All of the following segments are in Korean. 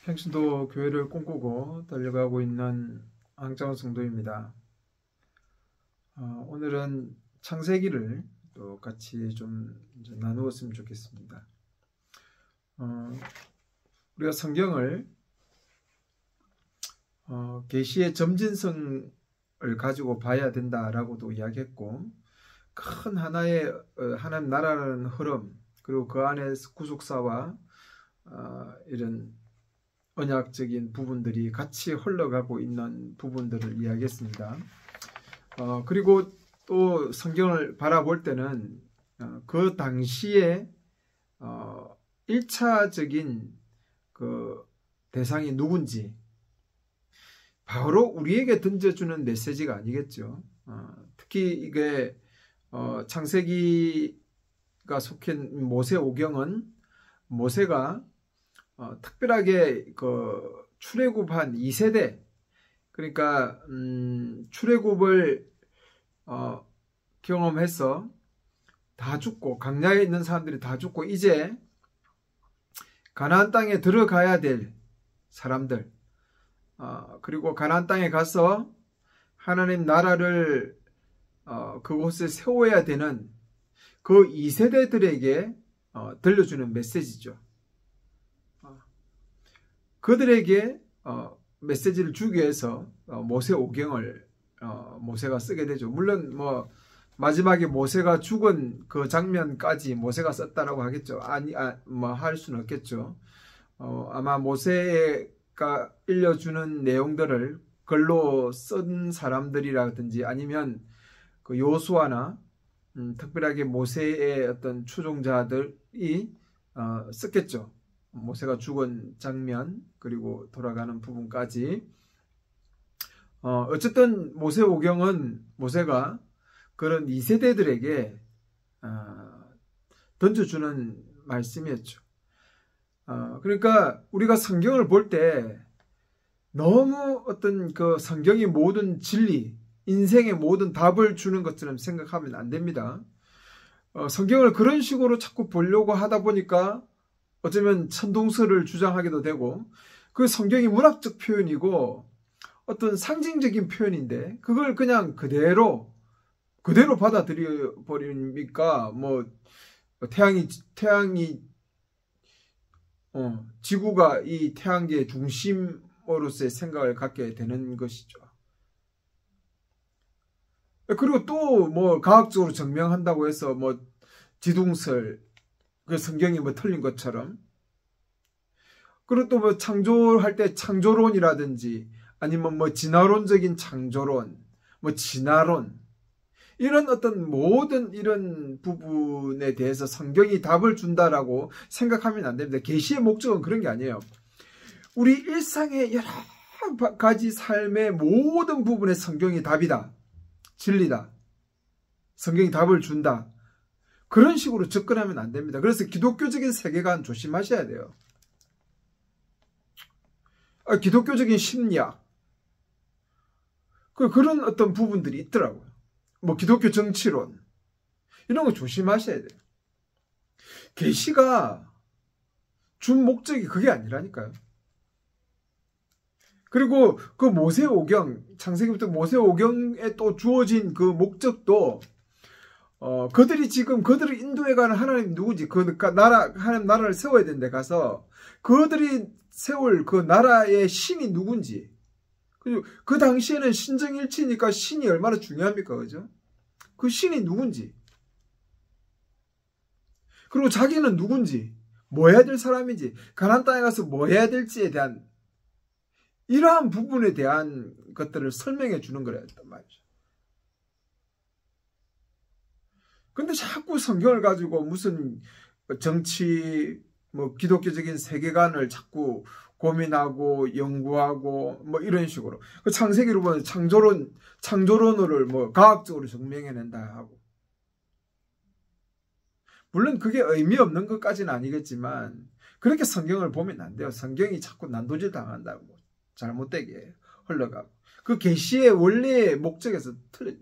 평신도 교회를 꿈꾸고 달려가고 있는 황정원 성도입니다. 오늘은 창세기를 또 같이 좀 나누었으면 좋겠습니다. 우리가 성경을 계시의 점진성을 가지고 봐야 된다라고도 이야기했고, 큰 하나의 하나님 나라라는 흐름, 그리고 그 안에 구속사와 이런 언약적인 부분들이 같이 흘러가고 있는 부분들을 이야기했습니다. 그리고 또 성경을 바라볼 때는 그 당시에 1차적인 그 대상이 누군지 바로 우리에게 던져주는 메시지가 아니겠죠. 특히 이게 창세기가 속한 모세오경은 모세가 특별하게 그 출애굽한 2세대, 그러니까 출애굽을 경험해서 다 죽고, 광야에 있는 사람들이 다 죽고 이제 가나안 땅에 들어가야 될 사람들, 그리고 가나안 땅에 가서 하나님 나라를 그곳에 세워야 되는 그 2세대들에게 들려주는 메시지죠. 그들에게 메시지를 주기 위해서 모세오경을 모세가 쓰게 되죠. 물론 마지막에 모세가 죽은 그 장면까지 모세가 썼다라고 하겠죠. 할 수는 없겠죠. 아마 모세가 일러주는 내용들을 글로 쓴 사람들이라든지 아니면 그 요수아나 특별하게 모세의 어떤 추종자들이 썼겠죠. 모세가 죽은 장면, 그리고 돌아가는 부분까지. 어쨌든 모세오경은 모세가 그런 2세대들에게 던져주는 말씀이었죠. 그러니까 우리가 성경을 볼 때 너무 어떤 그 성경이 모든 진리, 인생의 모든 답을 주는 것처럼 생각하면 안 됩니다. 성경을 그런 식으로 자꾸 보려고 하다 보니까 어쩌면 천동설을 주장하기도 되고, 그 성경이 문학적 표현이고 어떤 상징적인 표현인데 그걸 그냥 그대로 받아들여 버리니까 태양이 지구가 이 태양계의 중심으로서의 생각을 갖게 되는 것이죠. 그리고 또 과학적으로 증명한다고 해서 지둥설, 그 성경이 틀린 것처럼, 그리고 또 창조할 때 창조론이라든지 아니면 진화론적인 창조론, 진화론, 이런 어떤 모든 이런 부분에 대해서 성경이 답을 준다라고 생각하면 안 됩니다. 계시의 목적은 그런 게 아니에요. 우리 일상의 여러 가지 삶의 모든 부분에 성경이 답이다, 진리다, 성경이 답을 준다, 그런 식으로 접근하면 안 됩니다. 그래서 기독교적인 세계관 조심하셔야 돼요. 기독교적인 심리학, 그런 어떤 부분들이 있더라고요. 기독교 정치론, 이런 거 조심하셔야 돼요. 계시가 준 목적이 그게 아니라니까요. 그리고 그 모세오경, 창세기부터 모세오경에 또 주어진 그 목적도 그들을 인도해가는 하나님 누구지? 하나님 나라를 세워야 되는데 가서 그들이 세울 그 나라의 신이 누군지. 그리고 그 당시에는 신정일치니까 신이 얼마나 중요합니까? 그죠? 그 신이 누군지. 그리고 자기는 누군지, 뭐 해야 될 사람인지, 가나안 땅에 가서 뭐 해야 될지에 대한 이러한 부분에 대한 것들을 설명해 주는 거랬단 말이죠. 근데 자꾸 성경을 가지고 무슨 정치, 기독교적인 세계관을 자꾸 고민하고 연구하고 이런 식으로, 그 창세기로 보면 창조론을 과학적으로 증명해낸다 하고, 물론 그게 의미 없는 것까지는 아니겠지만 그렇게 성경을 보면 안 돼요. 성경이 자꾸 난도질 당한다고, 잘못되게 흘러가고, 그 계시의 원래의 목적에서 틀려져.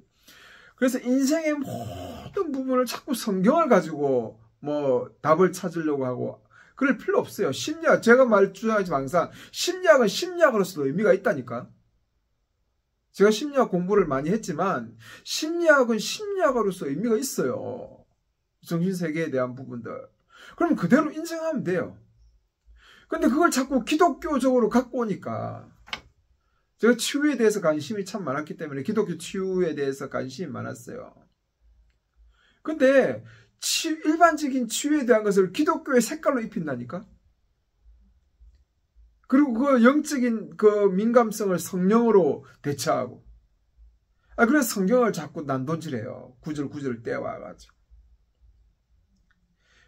그래서 인생의 모든 부분을 자꾸 성경을 가지고 답을 찾으려고 하고, 그럴 필요 없어요. 심리학, 제가 말주하지만 항상 심리학은 심리학으로서도 의미가 있다니까. 제가 심리학 공부를 많이 했지만 심리학은 심리학으로서 의미가 있어요. 정신세계에 대한 부분들. 그럼 그대로 인정하면 돼요. 근데 그걸 자꾸 기독교적으로 갖고 오니까, 제가 치유에 대해서 관심이 참 많았기 때문에 기독교 치유에 대해서 관심이 많았어요. 근데 일반적인 치유에 대한 것을 기독교의 색깔로 입힌다니까? 그리고 그 영적인 그 민감성을 성령으로 대처하고. 그래서 성경을 자꾸 난도질해요. 구절 떼와가지고.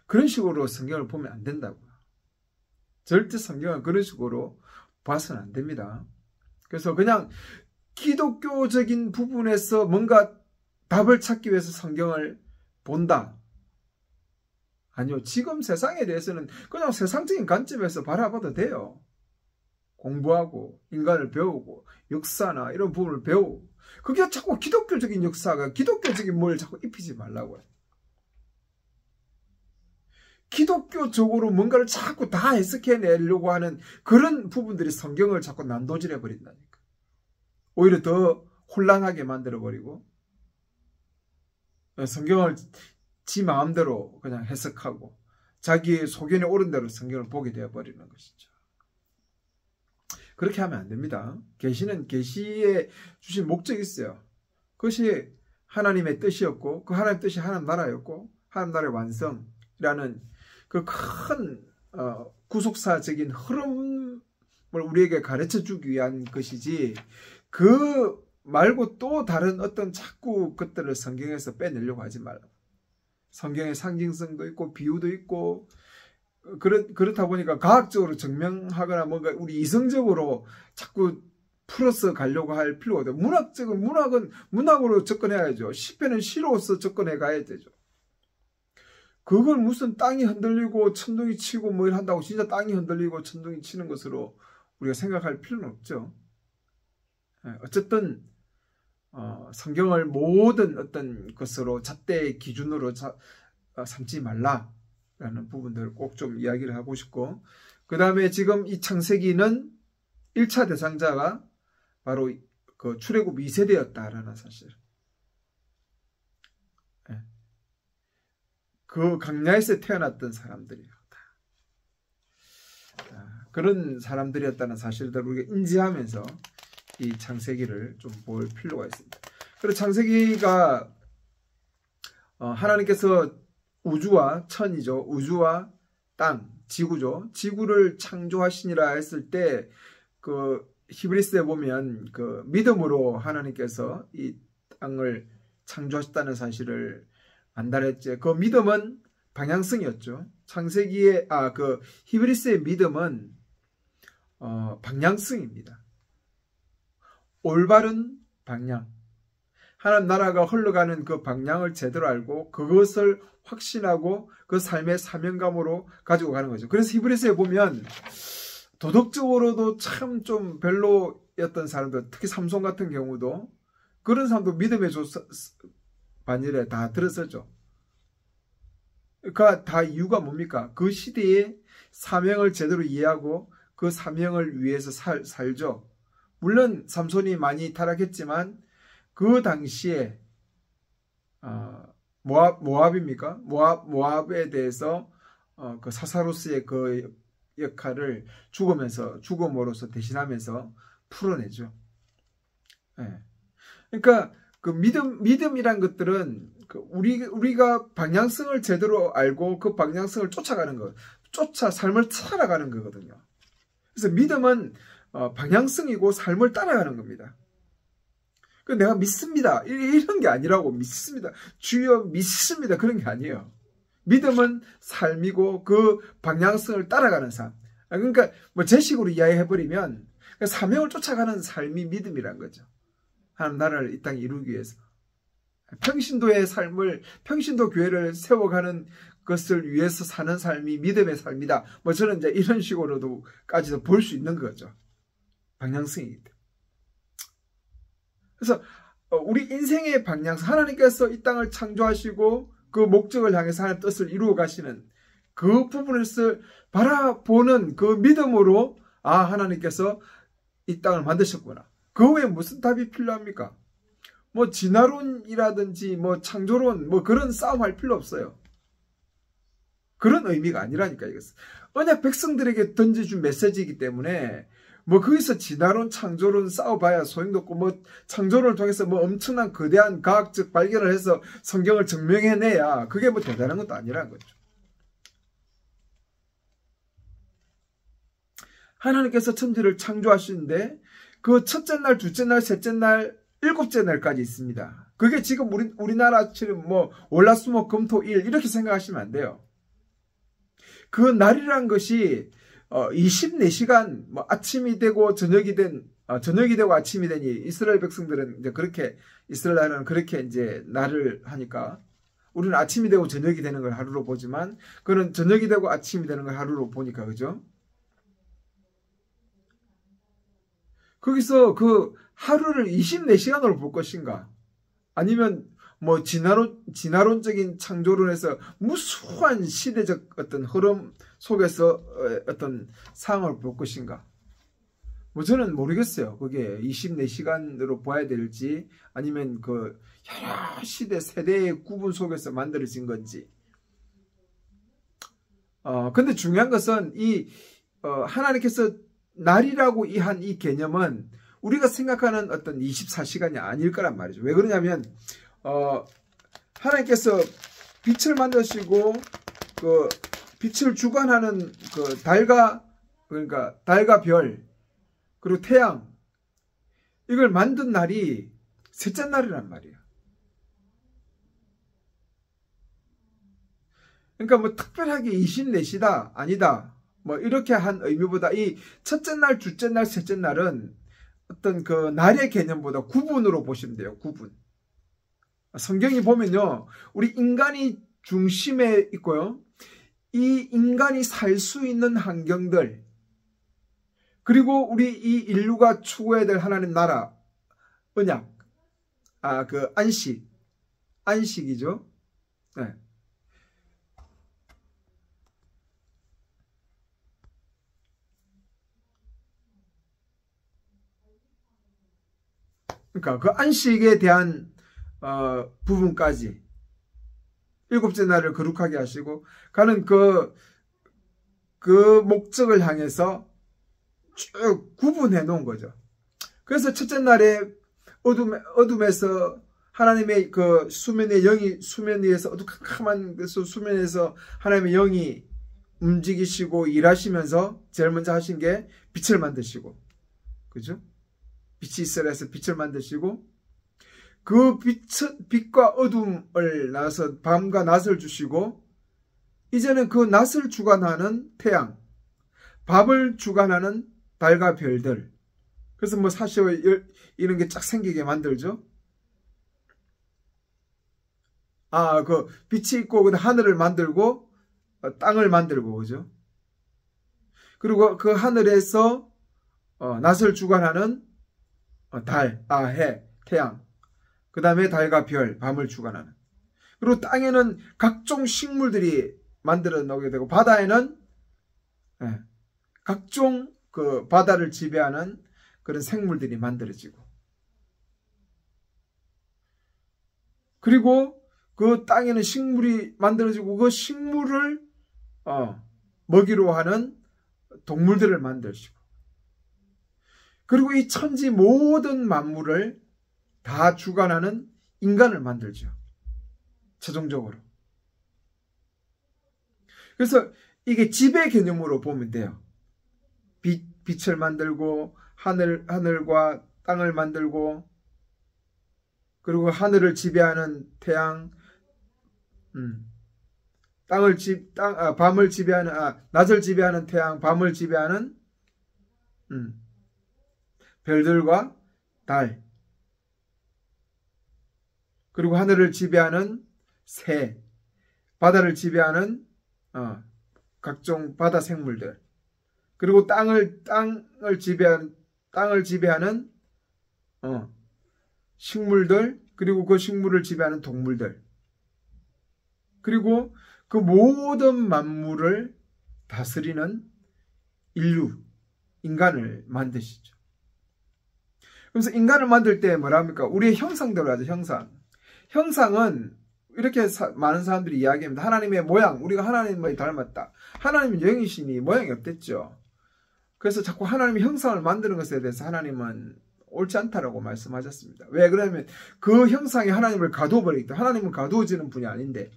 그런 식으로 성경을 보면 안 된다고요. 절대 성경은 그런 식으로 봐서는 안 됩니다. 그래서 그냥 기독교적인 부분에서 뭔가 답을 찾기 위해서 성경을 본다. 아니요. 지금 세상에 대해서는 그냥 세상적인 관점에서 바라봐도 돼요. 공부하고 인간을 배우고 역사나 이런 부분을 배우고, 그게 자꾸 기독교적인 역사가 기독교적인 뭘 자꾸 입히지 말라고요. 기독교적으로 뭔가를 자꾸 다 해석해내려고 하는 그런 부분들이 성경을 자꾸 난도질해 버린다니까. 오히려 더 혼란하게 만들어버리고, 성경을 지 마음대로 그냥 해석하고 자기의 소견에 옳은 대로 성경을 보게 되어버리는 것이죠. 그렇게 하면 안 됩니다. 계시는 계시에 주신 목적이 있어요. 그것이 하나님의 뜻이었고, 그 하나님의 뜻이 하나님 나라였고, 하나님 나라의 완성이라는 그 큰 구속사적인 흐름을 우리에게 가르쳐주기 위한 것이지, 그 말고 또 다른 어떤 자꾸 것들을 성경에서 빼내려고 하지 말라. 성경의 상징성도 있고 비유도 있고, 그렇다 보니까 과학적으로 증명하거나 뭔가 우리 이성적으로 자꾸 풀어서 가려고 할 필요가 없어요. 문학은 문학으로 접근해야죠. 시편은 시로서 접근해 가야 되죠. 그걸 무슨 땅이 흔들리고 천둥이 치고 뭐 한다고 진짜 땅이 흔들리고 천둥이 치는 것으로 우리가 생각할 필요는 없죠. 어쨌든 성경을 모든 어떤 것으로 잣대의 기준으로 삼지 말라라는 부분들을 꼭 좀 이야기를 하고 싶고, 그 다음에 지금 이 창세기는 1차 대상자가 바로 그 출애굽 2세대였다라는 사실. 그 강야에서 태어났던 사람들이었다. 그런 사람들이었다는 사실을 우리가 인지하면서 이 창세기를 좀 볼 필요가 있습니다. 그리고 창세기가 하나님께서 우주와 천이죠. 우주와 땅, 지구죠. 지구를 창조하시니라 했을 때 그 히브리서에 보면 그 믿음으로 하나님께서 이 땅을 창조하셨다는 사실을 안달했죠. 그 믿음은 방향성이었죠. 창세기의 그 히브리서의 믿음은 방향성입니다. 올바른 방향. 하나님 나라가 흘러가는 그 방향을 제대로 알고 그것을 확신하고 그 삶의 사명감으로 가지고 가는 거죠. 그래서 히브리서에 보면 도덕적으로도 참 좀 별로였던 사람들, 특히 삼손 같은 경우도 그런 사람도 믿음의 반열에 다 들었었죠. 그러니까 다 이유가 뭡니까? 그 시대의 사명을 제대로 이해하고 그 사명을 위해서 살죠. 물론 삼손이 많이 타락했지만 그 당시에 모압입니까? 모압에 대해서 그 사사로스의 그 역할을 죽음으로서 대신하면서 풀어내죠. 그러니까 그 믿음이란 것들은 우리가 방향성을 제대로 알고 그 방향성을 쫓아가는 것, 삶을 살아가는 거거든요. 그래서 믿음은 방향성이고 삶을 따라가는 겁니다. 내가 믿습니다. 이런 게 아니라고. 믿습니다. 주여 믿습니다. 그런 게 아니에요. 믿음은 삶이고 그 방향성을 따라가는 삶. 그러니까 뭐 제 식으로 이야기해버리면 사명을 쫓아가는 삶이 믿음이란 거죠. 하나님 나라를 이 땅에 이루기 위해서. 평신도의 삶을, 평신도 교회를 세워가는 것을 위해서 사는 삶이 믿음의 삶이다. 뭐 저는 이제 이런 식으로도까지도 볼 수 있는 거죠. 방향성이기 때문에. 그래서 우리 인생의 방향성, 하나님께서 이 땅을 창조하시고 그 목적을 향해서 하나님의 뜻을 이루어 가시는 그 부분에서 바라보는 그 믿음으로 하나님께서 이 땅을 만드셨구나. 그 외에 무슨 답이 필요합니까? 뭐 진화론이라든지 뭐 창조론 뭐 그런 싸움할 필요 없어요. 그런 의미가 아니라니까 이것은. 언약 백성들에게 던져준 메시지이기 때문에 뭐 거기서 진화론 창조론 싸워봐야 소용도 없고 뭐 창조론을 통해서 뭐 엄청난 거대한 과학적 발견을 해서 성경을 증명해내야 그게 뭐 대단한 것도 아니라는 거죠. 하나님께서 천지를 창조하시는데 그 첫째 날, 둘째 날, 셋째 날, 일곱째 날까지 있습니다. 그게 지금 우리나라처럼 뭐 월화수목 금토 일 이렇게 생각하시면 안 돼요. 그 날이란 것이 24시간 뭐 아침이 되고 저녁이 되고 아침이 되니 이스라엘 백성들은 이제 그렇게 이스라엘은 그렇게 이제 날을 하니까 우리는 아침이 되고 저녁이 되는 걸 하루로 보지만 그는 저녁이 되고 아침이 되는 걸 하루로 보니까 그죠? 거기서 그 하루를 24시간으로 볼 것인가? 아니면 뭐 진화론적인 창조론에서 무수한 시대적 어떤 흐름 속에서 어떤 상황을 볼 것인가? 뭐 저는 모르겠어요. 그게 24시간으로 봐야 될지 아니면 그 여러 시대 세대의 구분 속에서 만들어진 건지. 근데 중요한 것은 하나님께서 날이라고 한 이 개념은 우리가 생각하는 어떤 24시간이 아닐 거란 말이죠. 왜 그러냐면 하나님께서 빛을 만드시고 그 빛을 주관하는 그 달과 별 그리고 태양 이걸 만든 날이 셋째 날이란 말이에요. 그러니까 뭐 특별하게 24시다 아니다 뭐 이렇게 한 의미보다 이 첫째 날, 둘째 날, 셋째 날은 어떤 그 날의 개념보다 구분으로 보시면 돼요. 구분. 성경이 보면요. 우리 인간이 중심에 있고요. 이 인간이 살 수 있는 환경들 그리고 우리 이 인류가 추구해야 될 하나님 나라 언약 그 안식이죠. 네. 그러니까 그 안식에 대한 부분까지 일곱째 날을 거룩하게 하시고 가는 그 목적을 향해서 쭉 구분해 놓은 거죠. 그래서 첫째 날에 어둠에서 하나님의 그 수면의 영이 수면 위에서 어두컴컴한 그 수면에서 하나님의 영이 움직이시고 일하시면서 제일 먼저 하신 게 빛을 만드시고 그죠? 빛이 있으라 해서 빛을 만드시고 그 빛과 어둠을 나서 밤과 낮을 주시고 이제는 그 낮을 주관하는 태양 밤을 주관하는 달과 별들 그래서 뭐 사시와 이런 게 쫙 생기게 만들죠. 그 빛이 있고 하늘을 만들고 땅을 만들고 그죠. 그리고 그 하늘에서 낮을 주관하는 달, 해, 태양 그 다음에 달과 별, 밤을 주관하는 그리고 땅에는 각종 식물들이 만들어 나오게 되고 바다에는 각종 그 바다를 지배하는 그런 생물들이 만들어지고 그리고 그 땅에는 식물이 만들어지고 그 식물을 먹이로 하는 동물들을 만드시고 그리고 이 천지 모든 만물을 다 주관하는 인간을 만들죠. 최종적으로. 그래서 이게 지배 개념으로 보면 돼요. 빛을 만들고 하늘과 땅을 만들고 그리고 하늘을 지배하는 태양 밤을 지배하는 낮을 지배하는 태양 밤을 지배하는 별들과 달 그리고 하늘을 지배하는 새 바다를 지배하는 각종 바다 생물들 그리고 땅을 지배하는 식물들 그리고 그 식물을 지배하는 동물들 그리고 그 모든 만물을 다스리는 인류, 인간을 만드시죠. 그래서 인간을 만들 때 뭐라 합니까? 우리의 형상대로 하죠. 형상은 이렇게 많은 사람들이 이야기합니다. 하나님의 모양, 우리가 하나님을 닮았다. 하나님은 영이시니 모양이 없댔죠. 그래서 자꾸 하나님의 형상을 만드는 것에 대해서 하나님은 옳지 않다라고 말씀하셨습니다. 왜 그러냐면 그 형상이 하나님을 가두어버리기 때문에. 하나님은 가두어지는 분이 아닌데.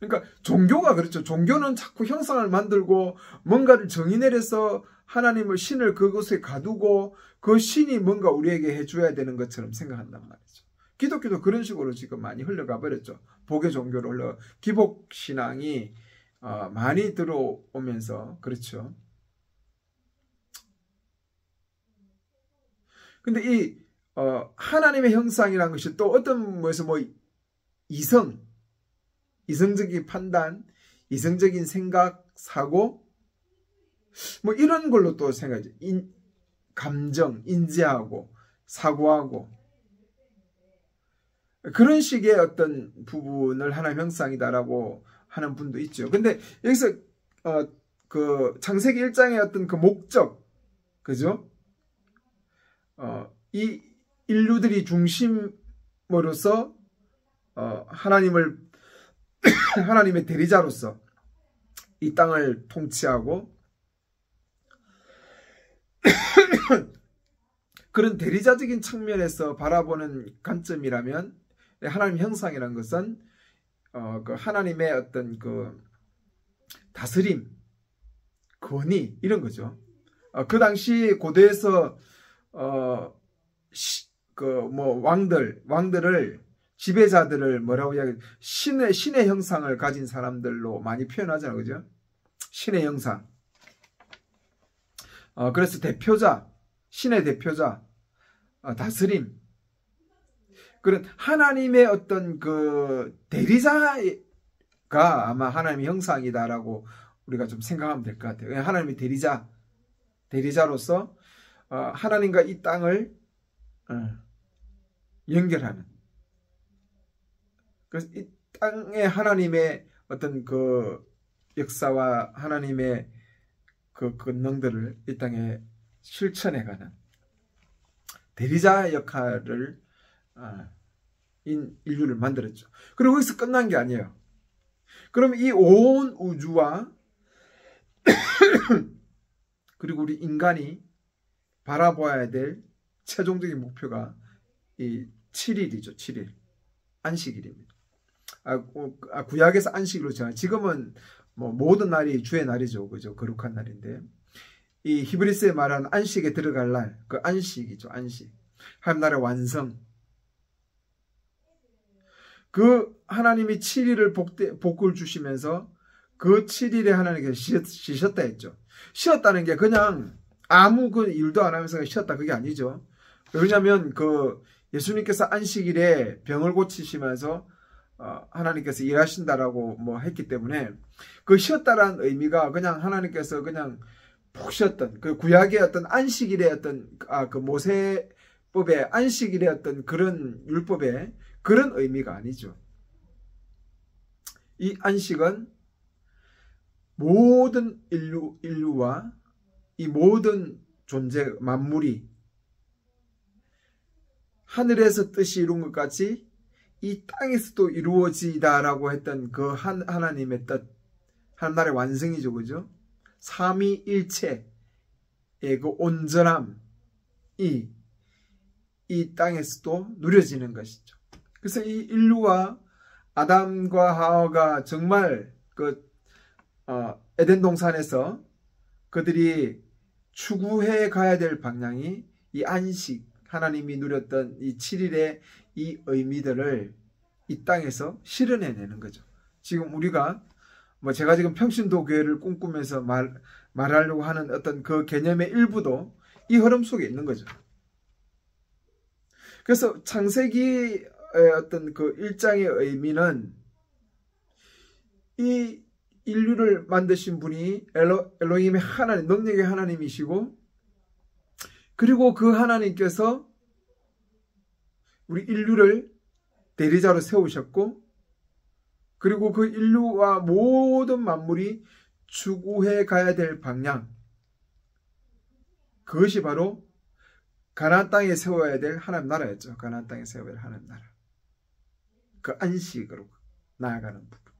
그러니까 종교가 그렇죠. 종교는 자꾸 형상을 만들고 뭔가를 정의 내려서 하나님을, 신을 그곳에 가두고 그 신이 뭔가 우리에게 해줘야 되는 것처럼 생각한단 말이죠. 기독교도 그런 식으로 지금 많이 흘러가 버렸죠. 복의 종교로 기복신앙이 많이 들어오면서. 그렇죠. 근데 이 하나님의 형상이라는 것이 또 어떤 뭐에서 이성적인 판단, 이성적인 생각, 사고 이런 걸로 또 생각하죠. 감정, 인지하고 사고하고 그런 식의 어떤 부분을 하나님의 형상이다라고 하는 분도 있죠. 근데 여기서 그 창세기 1장의 어떤 그 목적, 그죠? 이 인류들이 중심으로서 하나님의 대리자로서 이 땅을 통치하고 그런 대리자적인 측면에서 바라보는 관점이라면 하나님 형상이라는 것은 그 하나님의 어떤 그 다스림, 권위 이런 거죠. 그 당시 고대에서 왕들을, 지배자들을 뭐라고 이야기, 신의 형상을 가진 사람들로 많이 표현하잖아요. 그죠? 신의 형상. 그래서 대표자, 신의 대표자, 다스림. 그런 하나님의 어떤 그 대리자가 아마 하나님의 형상이다라고 우리가 좀 생각하면 될 것 같아요. 하나님의 대리자로서 하나님과 이 땅을 연결하는. 그래서 이 땅에 하나님의 어떤 그 역사와 하나님의 그 권능들을 이 땅에 실천해가는 대리자 역할을 인류를 만들었죠. 그리고 거기서 끝난 게 아니에요. 그럼 이 온 우주와 그리고 우리 인간이 바라봐야 될 최종적인 목표가 이 7일이죠. 7일. 안식일입니다. 구약에서 안식일로 정한, 지금은 뭐 모든 날이 주의 날이죠. 그죠? 거룩한 날인데. 이 히브리스에 말하는 안식에 들어갈 날, 그 안식이죠. 안식. 하나님 나라의 완성. 그 하나님이 7일을 복을 주시면서 그 7일에 하나님께서 쉬셨다 했죠. 쉬었다는 게 그냥 아무 그 일도 안 하면서 쉬었다 그게 아니죠. 왜냐하면 그 예수님께서 안식일에 병을 고치시면서 하나님께서 일하신다라고 뭐 했기 때문에 그 쉬었다라는 의미가 그냥 하나님께서 그냥 푹 쉬었던 그 구약의 어떤 안식일의 어떤 그 모세법의 안식일의 어떤 그런 율법의 그런 의미가 아니죠. 이 안식은 모든 인류와 이 모든 존재 만물이 하늘에서 뜻이 이룬 것 같이 이 땅에서도 이루어지다라고 했던 그 하나님의 뜻, 하나님 나라의 완성이죠. 그죠? 삼위일체의 그 온전함이 이 땅에서도 누려지는 것이죠. 그래서 이 인류와 아담과 하와가 정말 그 에덴 동산에서 그들이 추구해 가야 될 방향이 이 안식, 하나님이 누렸던 이 7일의 이 의미들을 이 땅에서 실현해내는 거죠. 지금 우리가 제가 지금 평신도 교회를 꿈꾸면서 말하려고 하는 어떤 그 개념의 일부도 이 흐름 속에 있는 거죠. 그래서 창세기의 어떤 그 1장의 의미는 이 인류를 만드신 분이 엘로힘의 하나님, 능력의 하나님이시고, 그리고 그 하나님께서 우리 인류를 대리자로 세우셨고, 그리고 그 인류와 모든 만물이 추구해 가야 될 방향, 그것이 바로 가나안 땅에 세워야 될 하나님 나라였죠. 가나안 땅에 세워야 될 하나님 나라. 그 안식으로 나아가는 부분.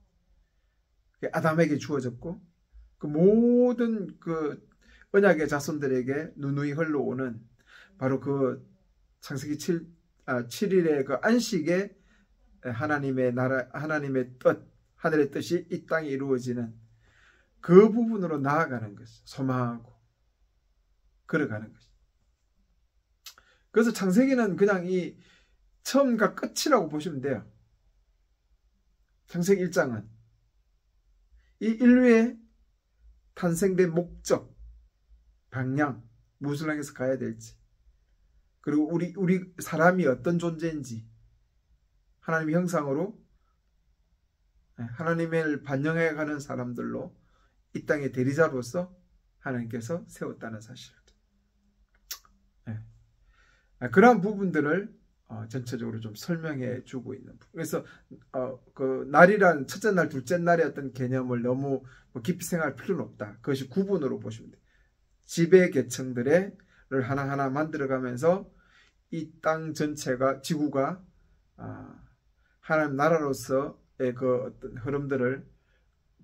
아담에게 주어졌고 그 모든 그 언약의 자손들에게 누누이 흘러오는 바로 그 창세기 7일의 그 안식에 하나님의 나라, 하나님의 뜻, 하늘의 뜻이 이 땅에 이루어지는 그 부분으로 나아가는 것이 소망하고 걸어가는 것이. 그래서 창세기는 그냥 이 처음과 끝이라고 보시면 돼요. 창세기 1장은 이 인류의 탄생된 목적, 방향, 무엇을 향해서 가야 될지, 그리고 우리 사람이 어떤 존재인지, 하나님의 형상으로 하나님을 반영해 가는 사람들로 이 땅의 대리자로서 하나님께서 세웠다는 사실. 그러한 부분들을 전체적으로 좀 설명해 주고 있는 부분. 그래서 그 날이란 첫째 날, 둘째 날의 어떤 개념을 너무 깊이 생각할 필요는 없다. 그것이 구분으로 보시면 돼요. 지배 계층들을 하나하나 만들어가면서 이 땅 전체가, 지구가 하나님 나라로서의 그 어떤 흐름들을,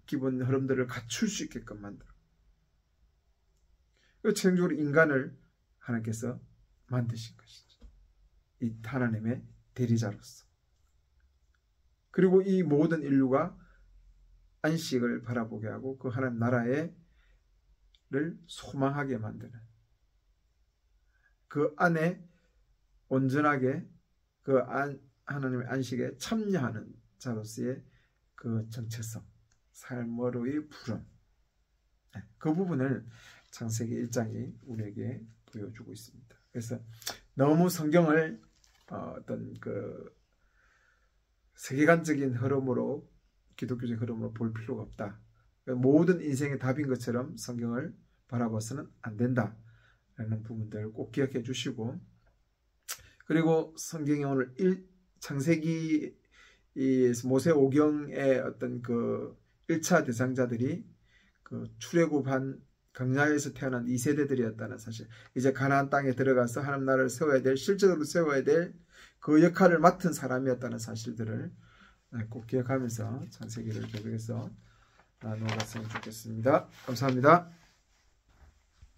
기본 흐름들을 갖출 수 있게끔 만들어. 최종적으로 인간을 하나님께서 만드신 것이죠. 이 하나님의 대리자로서. 그리고 이 모든 인류가 안식을 바라보게 하고 그 하나님 나라를 소망하게 만드는, 그 안에 온전하게 그 하나님의 안식에 참여하는 자로서의 그 정체성, 삶으로의 부름, 그 부분을 창세기 1장이 우리에게 보여주고 있습니다. 그래서 너무 성경을 어떤 그 세계관적인 흐름으로, 기독교적 흐름으로 볼 필요가 없다. 모든 인생의 답인 것처럼 성경을 바라봐서는 안 된다라는 부분들을 꼭 기억해 주시고, 그리고 성경의 오늘 창세기 모세 오경의 어떤 그 1차 대상자들이 그 출애굽한 광야에서 태어난 2세대들이었다는 사실, 이제 가나안 땅에 들어가서 하나님 나라를 세워야 될, 실제로 세워야 될 그 역할을 맡은 사람이었다는 사실들을 꼭 기억하면서 창세기를 계속해서 나누어 갔으면 좋겠습니다. 감사합니다.